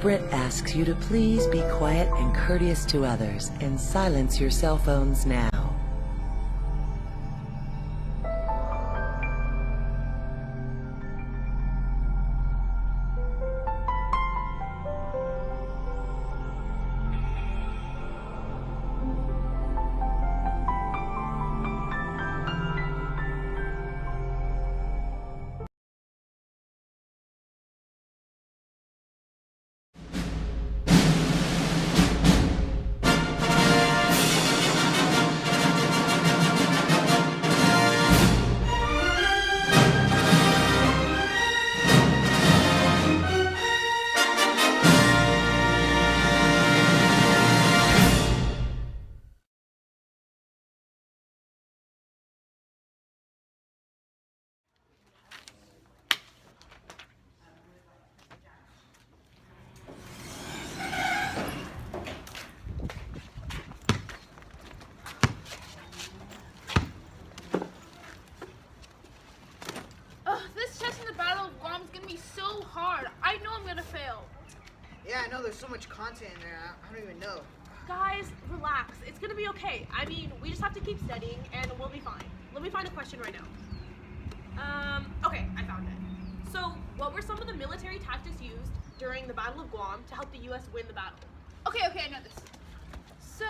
Britt asks you to please be quiet and courteous to others and silence your cell phones now. Yeah, I know there's so much content in there, I don't even know. Guys, relax. It's gonna be okay. I mean, we just have to keep studying and we'll be fine. Let me find a question right now. Okay, I found it. So, what were some of the military tactics used during the Battle of Guam to help the U.S. win the battle? Okay, I know this. So,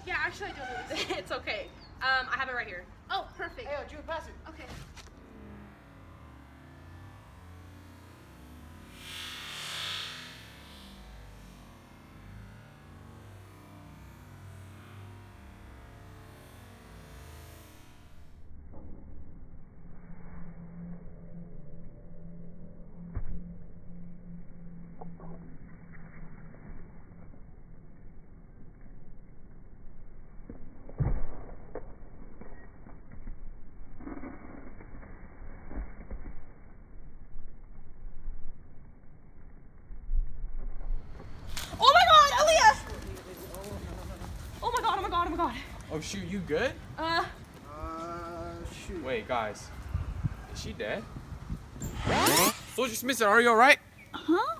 yeah, actually I don't know this. It's okay. I have it right here. Oh, perfect. Hey, Drew, pass it. Okay. Oh my god. Oh shoot, you good? Shoot. Wait, guys. Is she dead? Soldier Smithson, are you alright? Huh?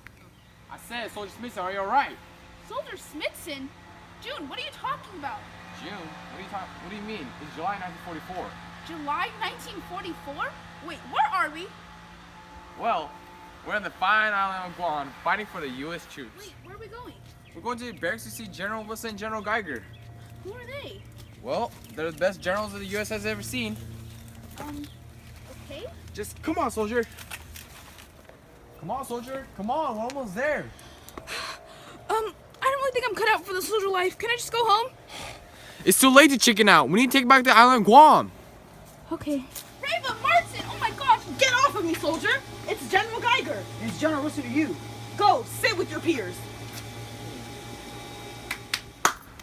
I said, Soldier Smithson, are you alright? Soldier Smithson? June, what are you talking about? June? What do you mean? It's July 1944. July 1944? Wait, where are we? Well, we're on the fine island of Guam, fighting for the U.S. troops. Wait, where are we going? We're going to the barracks to see General Wilson and General Geiger. Who are they? Well, they're the best generals that the U.S. has ever seen. Okay. Just come on, soldier. Come on, soldier. Come on, we're almost there. I don't really think I'm cut out for the soldier life. Can I just go home? It's too late to chicken out. We need to take back the island of Guam. Okay. Reyva, Martin! Oh my gosh! Get off of me, soldier! It's General Geiger. And it's General Wilson to you. Go, sit with your peers.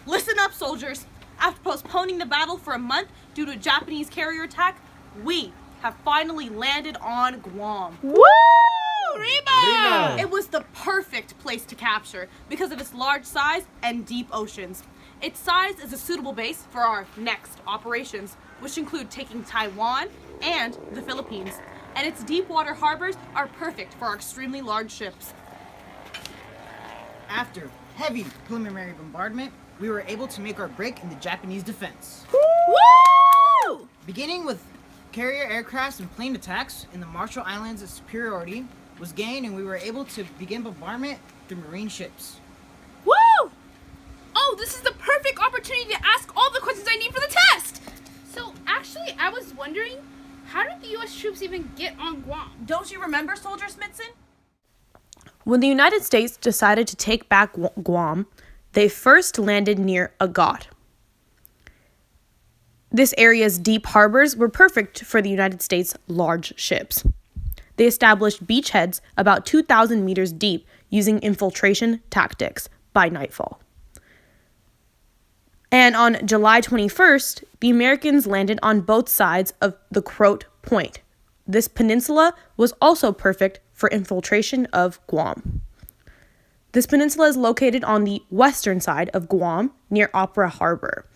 Listen up, soldiers. After postponing the battle for a month due to a Japanese carrier attack, we have finally landed on Guam. Woo! Reyva! It was the perfect place to capture because of its large size and deep oceans. Its size is a suitable base for our next operations, which include taking Taiwan and the Philippines. And its deep water harbors are perfect for our extremely large ships. After heavy preliminary bombardment, we were able to make our break in the Japanese defense. Woo! Beginning with carrier aircrafts and plane attacks in the Marshall Islands, superiority was gained and we were able to begin bombardment through marine ships. Woo! Oh, this is the perfect opportunity to ask all the questions I need for the test! So, actually, I was wondering, how did the U.S. troops even get on Guam? Don't you remember, Soldier Smithson? When the United States decided to take back Guam, they first landed near Agat. This area's deep harbors were perfect for the United States' large ships. They established beachheads about 2,000 meters deep using infiltration tactics by nightfall. And on July 21st, the Americans landed on both sides of the Croat Point. This peninsula was also perfect for infiltration of Guam. This peninsula is located on the western side of Guam near Opera Harbor.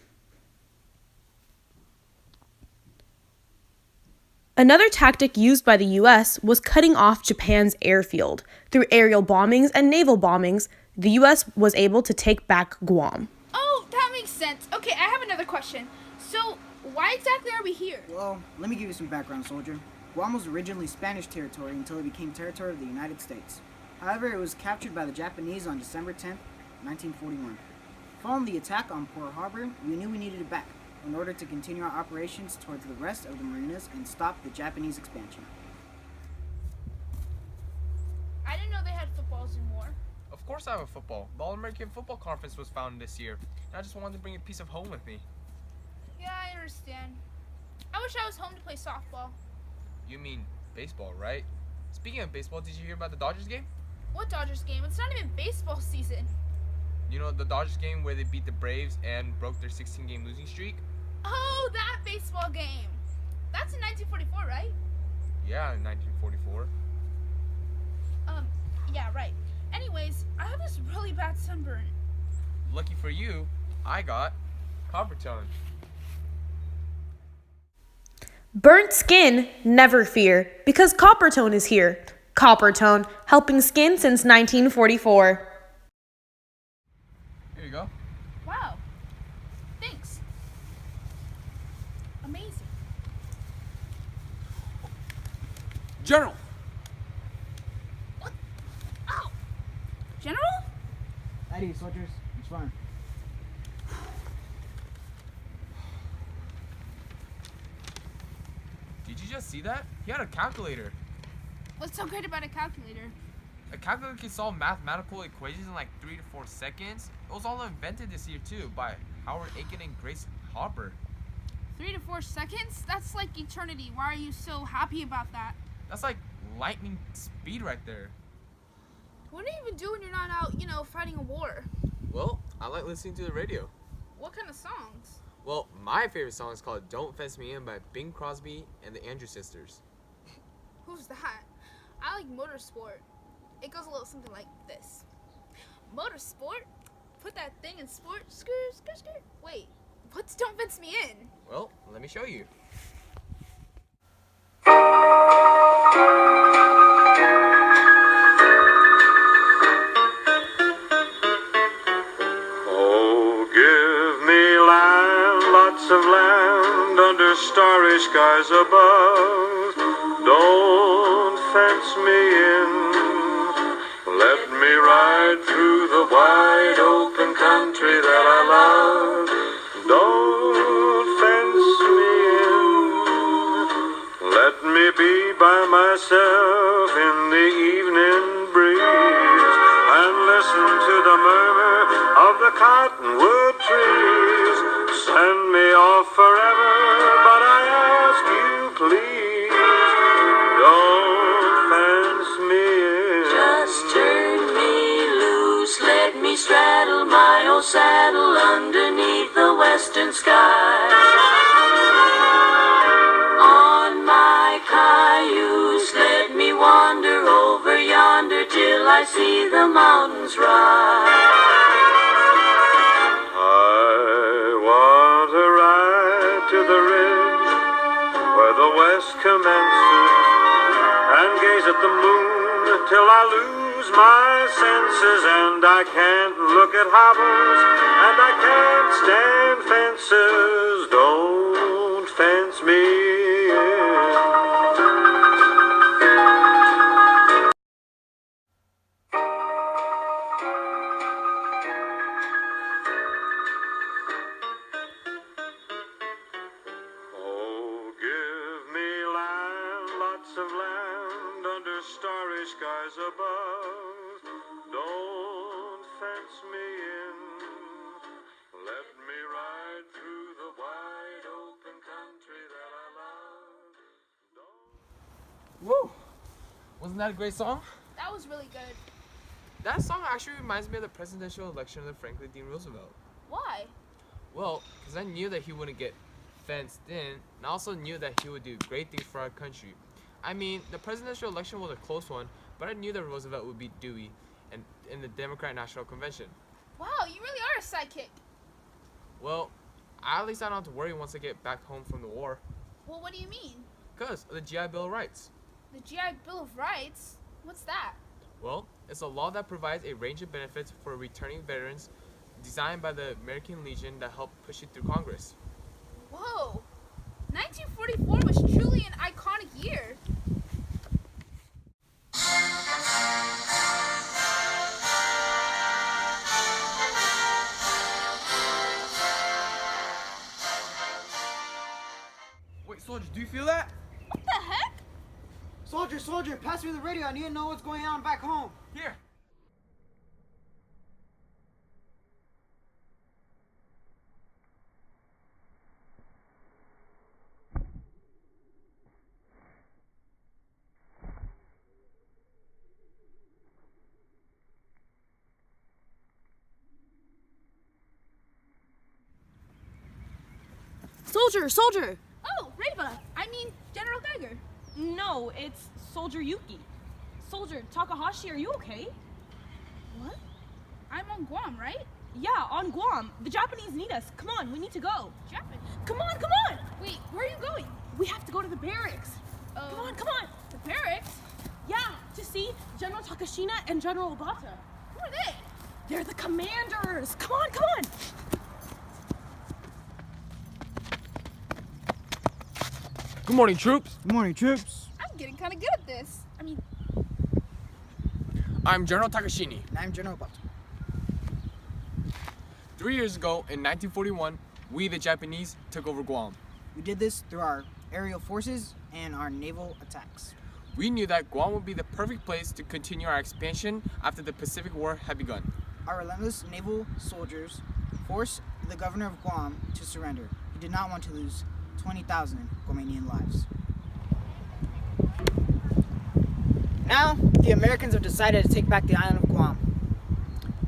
Another tactic used by the US was cutting off Japan's airfield. Through aerial bombings and naval bombings, the US was able to take back Guam. Oh, that makes sense. Okay, I have another question. So, why exactly are we here? Well, let me give you some background, soldier. Guam was originally Spanish territory until it became territory of the United States. However, it was captured by the Japanese on December 10th, 1941. Following the attack on Pearl Harbor, we knew we needed it back in order to continue our operations towards the rest of the marinas and stop the Japanese expansion. I didn't know they had footballs in war. Of course I have a football. The All-American Football Conference was founded this year, and I just wanted to bring a piece of home with me. Yeah, I understand. I wish I was home to play softball. You mean baseball, right? Speaking of baseball, did you hear about the Dodgers game? What Dodgers game? It's not even baseball season. You know, the Dodgers game where they beat the Braves and broke their 16-game losing streak? Oh, that baseball game. That's in 1944, right? Yeah, in 1944. Yeah, right. Anyways, I have this really bad sunburn. Lucky for you, I got copper tone. Burnt skin, never fear, because Coppertone is here. Coppertone, helping skin since 1944. Here you go. Wow. Thanks. Amazing. General! What? Ow! General? Eddie, soldiers, it's fine. Did you just see that? He had a calculator. What's so great about a calculator? A calculator can solve mathematical equations in like 3 to 4 seconds. It was all invented this year too by Howard Aiken and Grace Hopper. 3 to 4 seconds? That's like eternity. Why are you so happy about that? That's like lightning speed right there. What do you even do when you're not out, fighting a war? Well, I like listening to the radio. What kind of songs? Well, my favorite song is called Don't Fence Me In by Bing Crosby and the Andrews Sisters. Who's that? I like Motorsport. It goes a little something like this. Motorsport? Put that thing in sport. Skirt, skirt, skirt. Wait, what's Don't Fence Me In? Well, let me show you. Oh, give me land, lots of land under starry skies above. Don't fence me in. Let me ride through the wide open country that I love. Don't fence me in. Let me be by myself in the evening breeze and listen to the murmur of the cottonwood trees. Send me off forever, but I ask you please, don't fence me in. Just turn me loose, let me straddle my old saddle underneath the western sky. On my cayuse, let me wander over yonder till I see the mountains rise. I want to ride to the ridge where the west commences and gaze at the moon till I lose my senses, and I can't look at hobbles and I can't stand fences. Don't fence me in. Oh, give me land, lots of land under starry skies above. Don't fence me in. Let me ride through the wide open country that I love. Woo! Wasn't that a great song? That was really good. That song actually reminds me of the presidential election of Franklin D. Roosevelt. Why? Well, because I knew that he wouldn't get fenced in, and I also knew that he would do great things for our country. I mean, the presidential election was a close one, but I knew that Roosevelt would beat Dewey in the Democrat National Convention. Wow, you really are a sidekick. Well, at least I don't have to worry once I get back home from the war. Well, what do you mean? because of the GI Bill of Rights. The GI Bill of Rights? What's that? Well, it's a law that provides a range of benefits for returning veterans designed by the American Legion that helped push it through Congress. Whoa! 1944 was truly an iconic year. Wait, soldier, do you feel that? What the heck? Soldier, pass me the radio. I need to know what's going on back home. Here. Soldier! Oh, Reyva! I mean, General Geiger. No, it's Soldier Yuki. Soldier Takahashi, are you okay? What? I'm on Guam, right? Yeah, on Guam. The Japanese need us. Come on, we need to go. Japan. Come on! Wait, where are you going? We have to go to the barracks. Come on! The barracks? Yeah, to see General Takashina and General Obata. Who are they? They're the commanders. Come on! Good morning, troops. Good morning, troops. I'm getting kind of good at this. I'm General Takashini. And I'm General Butler. 3 years ago, in 1941, we, the Japanese, took over Guam. We did this through our aerial forces and our naval attacks. We knew that Guam would be the perfect place to continue our expansion after the Pacific War had begun. Our relentless naval soldiers forced the governor of Guam to surrender. He did not want to lose 20,000 Guamanian lives. Now, the Americans have decided to take back the island of Guam.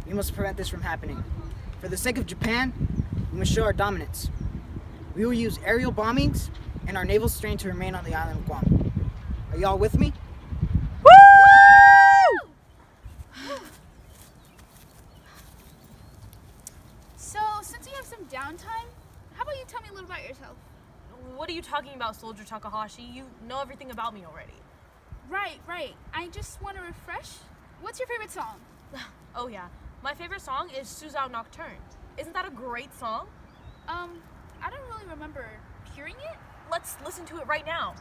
We must prevent this from happening. For the sake of Japan, we must show our dominance. We will use aerial bombings and our naval strength to remain on the island of Guam. Are y'all with me? So, since you have some downtime, how about you tell me a little about yourself? What are you talking about, Soldier Takahashi? You know everything about me already. Right. I just want to refresh. What's your favorite song? Oh yeah, my favorite song is Suzhou Nocturne. Isn't that a great song? I don't really remember hearing it. Let's listen to it right now.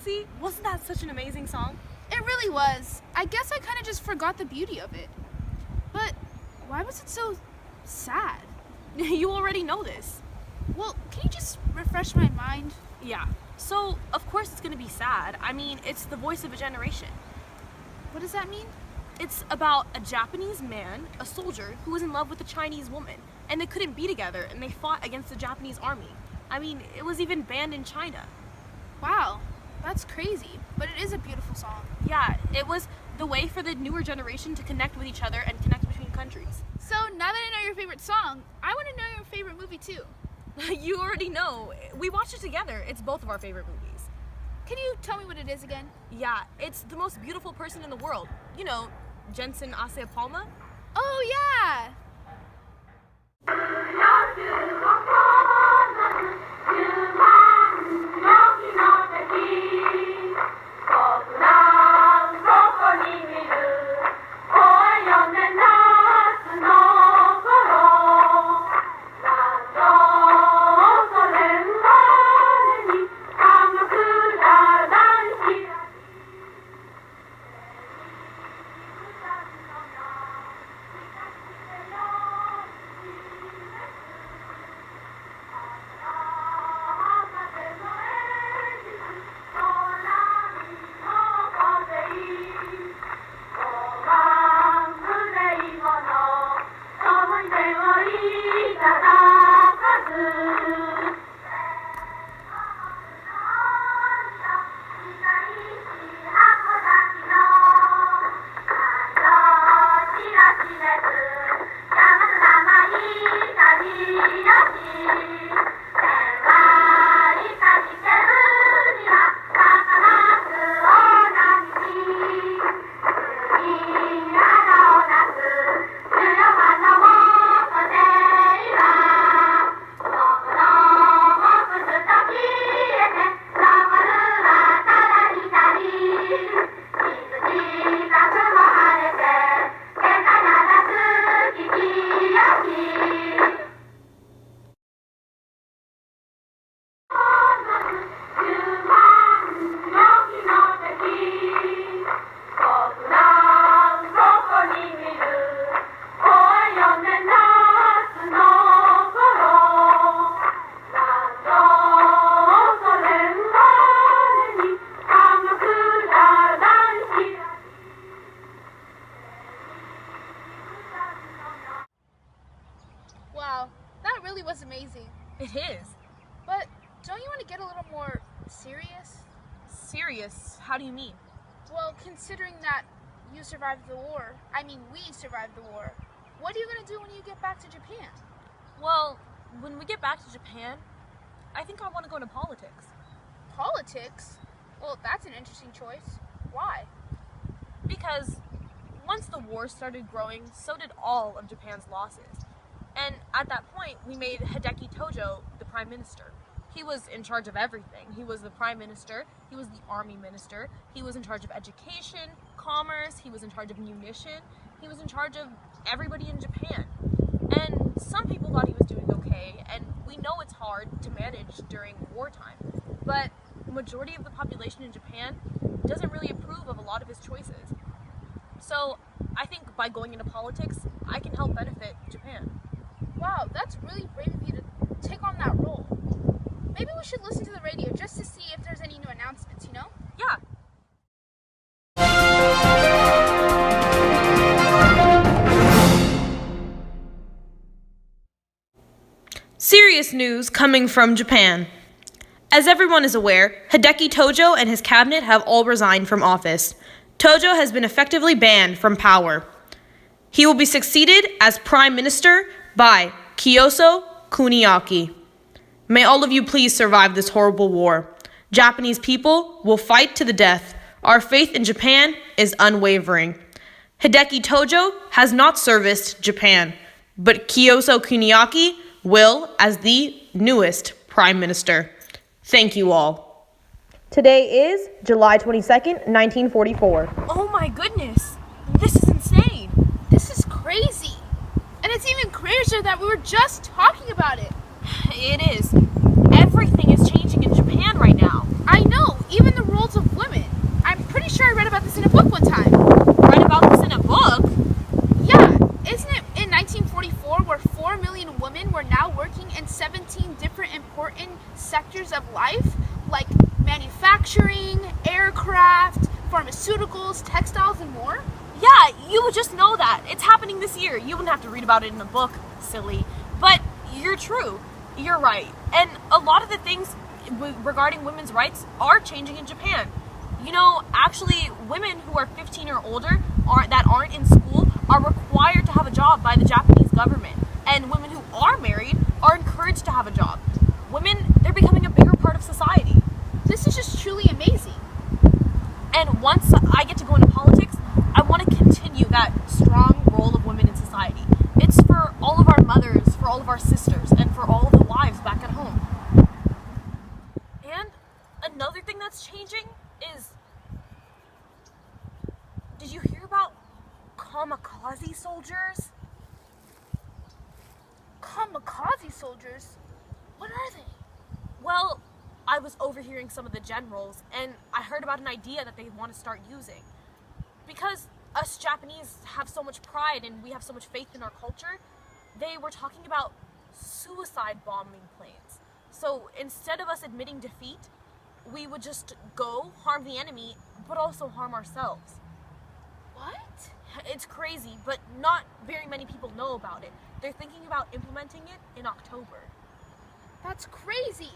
See, wasn't that such an amazing song? It really was. I guess I kind of just forgot the beauty of it. But why was it so sad? You already know this. Well, can you just refresh my mind? Yeah. So, of course it's gonna be sad. I mean, it's the voice of a generation. What does that mean? It's about a Japanese man, a soldier, who was in love with a Chinese woman, and they couldn't be together, and they fought against the Japanese army. I mean, it was even banned in China. Wow, that's crazy, but it is a beautiful song. Yeah, it was the way for the newer generation to connect with each other and connect between countries. So now that I know your favorite song, I want to know your favorite movie too. You already know. We watched it together. It's both of our favorite movies. Can you tell me what it is again? Yeah, it's the most beautiful person in the world. You know, Jensen Asea Palma. Oh, yeah! Wow, that really was amazing. It is. But don't you want to get a little more serious? Serious? How do you mean? Well, considering that you survived the war, we survived the war, what are you going to do when you get back to Japan? Well, when we get back to Japan, I think I want to go into politics. Politics? Well, that's an interesting choice. Why? Because once the war started growing, so did all of Japan's losses. And at that point, we made Hideki Tojo the prime minister. He was in charge of everything. He was the prime minister, he was the army minister, he was in charge of education, commerce, he was in charge of munition, he was in charge of everybody in Japan. And some people thought he was doing okay, and we know it's hard to manage during wartime. But the majority of the population in Japan doesn't really approve of a lot of his choices. So I think by going into politics, I can help benefit Japan. Wow, that's really brave of you to take on that role. Maybe we should listen to the radio just to see if there's any new announcements, you know? Yeah. Serious news coming from Japan. As everyone is aware, Hideki Tojo and his cabinet have all resigned from office. Tojo has been effectively banned from power. He will be succeeded as prime minister by Kiyosu Kuniaki. May all of you please survive this horrible war. Japanese people will fight to the death. Our faith in Japan is unwavering. Hideki Tojo has not serviced Japan, but Kiyosu Kuniaki will as the newest prime minister. Thank you all. Today is July 22nd, 1944. Oh my goodness. This is insane. This is crazy. And it's even crazier that we were just talking about it. It is. Everything is changing in Japan right now. I know, even the roles of women. I'm pretty sure I read about this in a book one time. Read about this in a book? Yeah, isn't it in 1944 where 4 million women were now working in 17 different important sectors of life, like manufacturing, aircraft, pharmaceuticals, textiles, and more? Yeah, you would just know that. It's happening this year. You wouldn't have to read about it in a book, silly. But you're true. You're right. And a lot of the things regarding women's rights are changing in Japan. You know, actually, women who are 15 or older that aren't in school are required to have a job by the Japanese government. And women who are married are encouraged to have a job. women, they're becoming a bigger part of society. This is just truly amazing. And once I get to go into politics, I want to continue that strong role of women in society. It's for all of our mothers, for all of our sisters, and for all of the wives back at home. And another thing that's changing is, did you hear about kamikaze soldiers? Kamikaze soldiers? What are they? Well, I was overhearing some of the generals, and I heard about an idea that they want to start using. Because us Japanese have so much pride and we have so much faith in our culture, they were talking about suicide bombing planes. So instead of us admitting defeat, we would just go, harm the enemy, but also harm ourselves. What? It's crazy, but not very many people know about it. They're thinking about implementing it in October. That's crazy.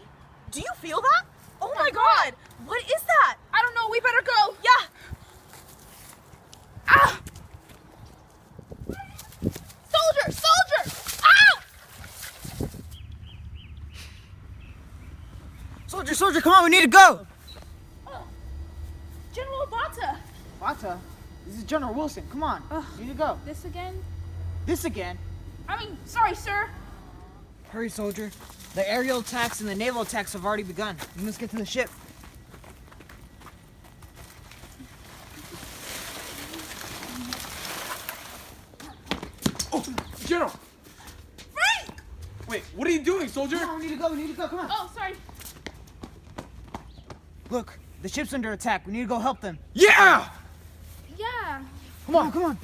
Do you feel that? Oh my god! What is that? I don't know, we better go. Yeah! Ah! Soldier! Soldier! Ah! Soldier, come on, we need to go! General Obata! Bata, this is General Wilson. Come on, we need to go. This again? This again? Sorry, sir. Hurry, soldier. The aerial attacks and the naval attacks have already begun. We must get to the ship. Oh, General! Frank! Wait, what are you doing, soldier? Come on, we need to go, come on. Oh, sorry. Look, the ship's under attack. We need to go help them. Yeah! Yeah. Come on.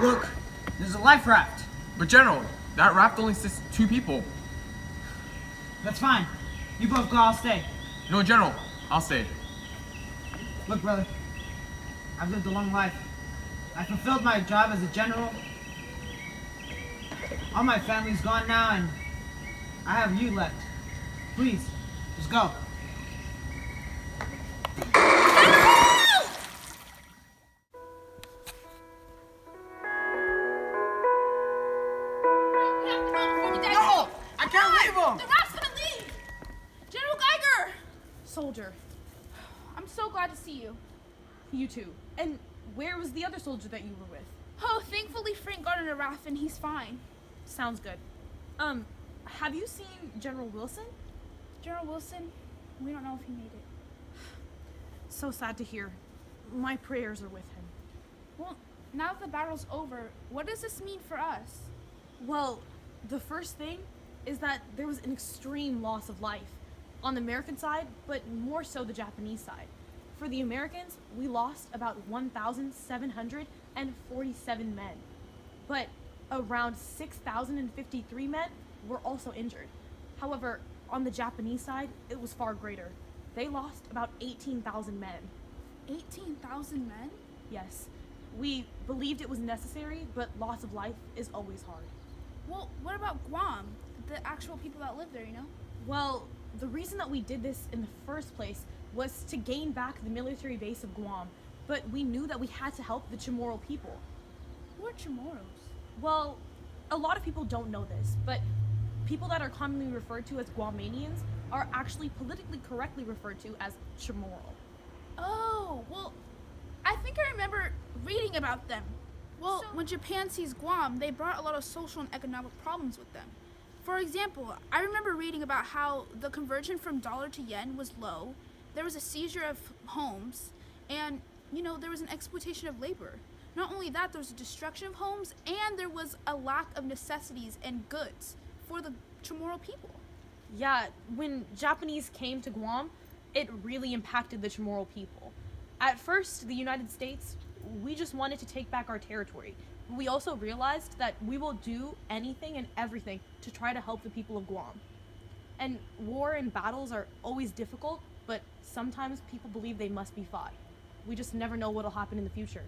Look, there's a life raft. But General, that raft only sits 2 people. That's fine. You both go, I'll stay. No, General, I'll stay. Look, brother, I've lived a long life. I fulfilled my job as a general. All my family's gone now, and I have you left. Please, just go. No! I can't leave him! The raft's gonna leave! General Geiger! Soldier, I'm so glad to see you. you too. And where was the other soldier that you were with? Oh, thankfully Frank got in a raft and he's fine. Sounds good. Have you seen General Wilson? General Wilson, we don't know if he made it. So sad to hear. My prayers are with him. Well, now that the battle's over, what does this mean for us? Well, the first thing is that there was an extreme loss of life on the American side, but more so the Japanese side. For the Americans, we lost about 1,747 men, but around 6,053 men were also injured. However, on the Japanese side, it was far greater. They lost about 18,000 men. 18,000 men? Yes, we believed it was necessary, but loss of life is always hard. Well, what about Guam? The actual people that live there, you know? Well, the reason that we did this in the first place was to gain back the military base of Guam, but we knew that we had to help the Chamorro people. Who are Chamorros? Well, a lot of people don't know this, but people that are commonly referred to as Guamanians are actually politically correctly referred to as Chamorro. Oh, well, I think I remember reading about them. Well, when Japan seized Guam, they brought a lot of social and economic problems with them. For example, I remember reading about how the conversion from dollar to yen was low, there was a seizure of homes, and, there was an exploitation of labor. Not only that, there was a destruction of homes, and there was a lack of necessities and goods for the Chamorro people. Yeah, when Japanese came to Guam, it really impacted the Chamorro people. At first, the United States, we just wanted to take back our territory. We also realized that we will do anything and everything to try to help the people of Guam. And war and battles are always difficult, but sometimes people believe they must be fought. We just never know what'll happen in the future.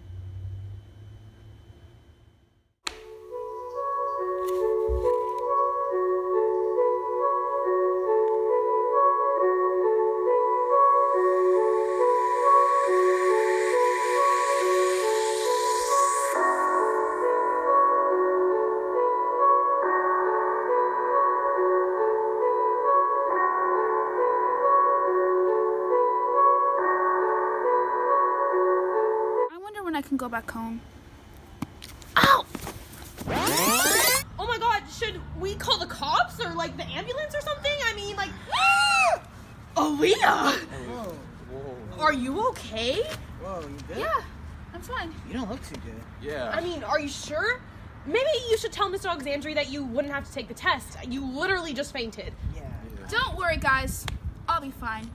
When I can go back home. Ow! Oh my god, should we call the cops or like the ambulance or something? I mean, like, Aaliyah! Whoa. Are you okay? Whoa, you good? Yeah, I'm fine. You don't look too good. Yeah. I mean, are you sure? Maybe you should tell Mr. Alexandri that you wouldn't have to take the test. You literally just fainted. Yeah. Don't worry, guys. I'll be fine.